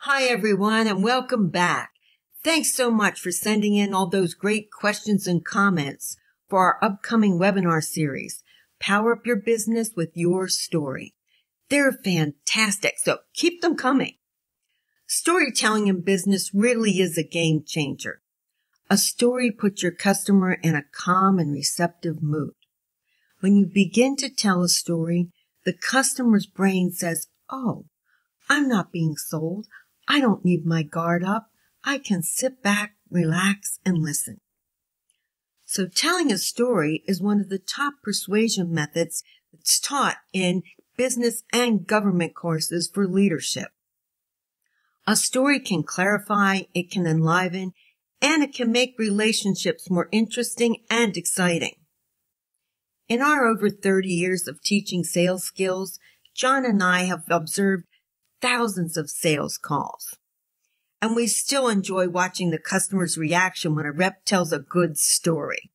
Hi, everyone, and welcome back. Thanks so much for sending in all those great questions and comments for our upcoming webinar series, Power Up Your Business with Your Story. They're fantastic, so keep them coming. Storytelling in business really is a game changer. A story puts your customer in a calm and receptive mood. When you begin to tell a story, the customer's brain says, "Oh, I'm not being sold. I don't need my guard up. I can sit back, relax, and listen." So telling a story is one of the top persuasion methods that's taught in business and government courses for leadership. A story can clarify, it can enliven, and it can make relationships more interesting and exciting. In our over 30 years of teaching sales skills, John and I have observed thousands of sales calls. And we still enjoy watching the customer's reaction when a rep tells a good story.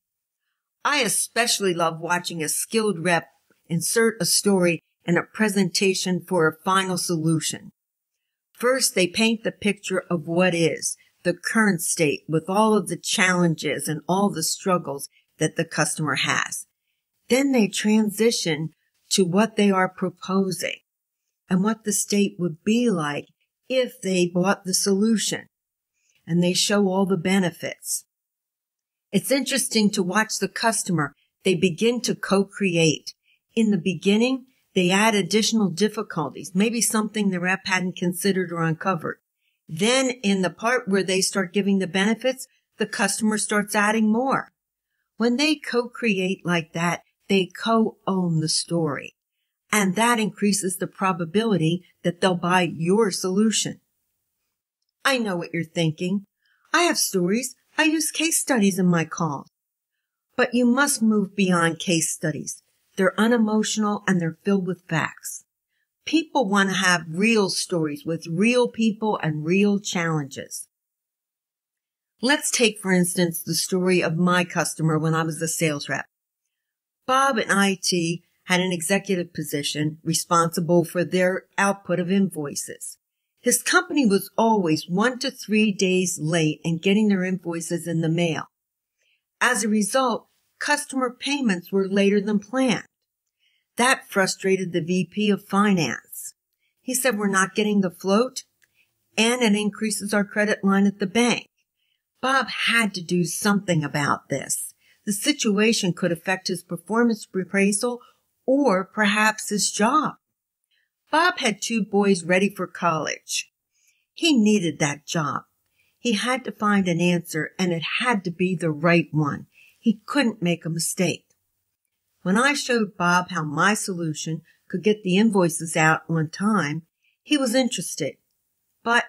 I especially love watching a skilled rep insert a story in a presentation for a final solution. First, they paint the picture of what is, the current state with all of the challenges and all the struggles that the customer has. Then they transition to what they are proposing and what the state would be like if they bought the solution. And they show all the benefits. It's interesting to watch the customer. They begin to co-create. In the beginning, they add additional difficulties, maybe something the rep hadn't considered or uncovered. Then in the part where they start giving the benefits, the customer starts adding more. When they co-create like that, they co-own the story. And that increases the probability that they'll buy your solution. I know what you're thinking. I have stories. I use case studies in my calls. But you must move beyond case studies. They're unemotional and they're filled with facts. People want to have real stories with real people and real challenges. Let's take, for instance, the story of my customer when I was a sales rep. Bob in IT had an executive position responsible for their output of invoices. His company was always 1 to 3 days late in getting their invoices in the mail. As a result, customer payments were later than planned. That frustrated the VP of Finance. He said, "We're not getting the float, and it increases our credit line at the bank." Bob had to do something about this. The situation could affect his performance appraisal or perhaps his job. Bob had 2 boys ready for college. He needed that job. He had to find an answer, and it had to be the right one. He couldn't make a mistake. When I showed Bob how my solution could get the invoices out on time, he was interested, but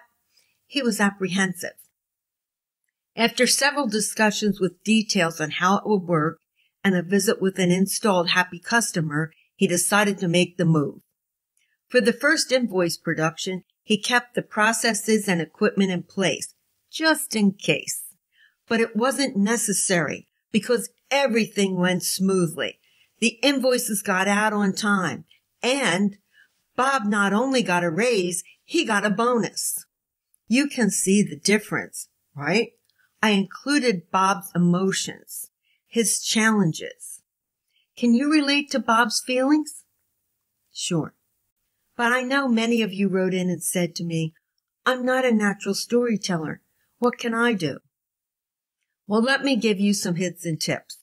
he was apprehensive. After several discussions with details on how it would work, and a visit with an installed happy customer, he decided to make the move. For the first invoice production, he kept the processes and equipment in place, just in case. But it wasn't necessary because everything went smoothly. The invoices got out on time, and Bob not only got a raise, he got a bonus. You can see the difference, right? I included Bob's emotions, his challenges. Can you relate to Bob's feelings? Sure. But I know many of you wrote in and said to me, "I'm not a natural storyteller. What can I do?" Well, let me give you some hints and tips.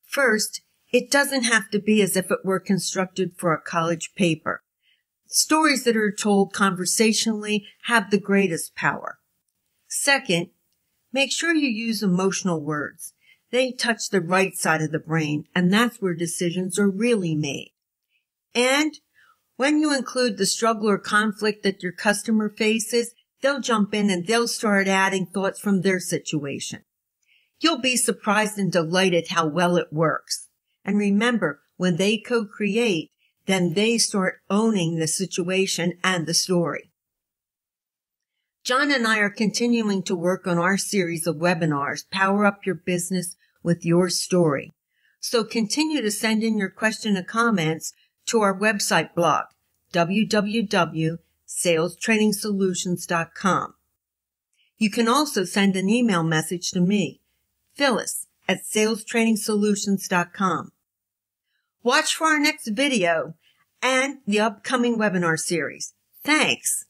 First, it doesn't have to be as if it were constructed for a college paper. Stories that are told conversationally have the greatest power. Second, make sure you use emotional words. They touch the right side of the brain, and that's where decisions are really made. And when you include the struggle or conflict that your customer faces, they'll jump in and they'll start adding thoughts from their situation. You'll be surprised and delighted how well it works. And remember, when they co-create, then they start owning the situation and the story. John and I are continuing to work on our series of webinars, Power Up Your Business with Your Story. So continue to send in your question and comments to our website blog, www.thebstiness salestrainingsolutions.com. You can also send an email message to me, Phyllis, at salestrainingsolutions.com. Watch for our next video and the upcoming webinar series. Thanks.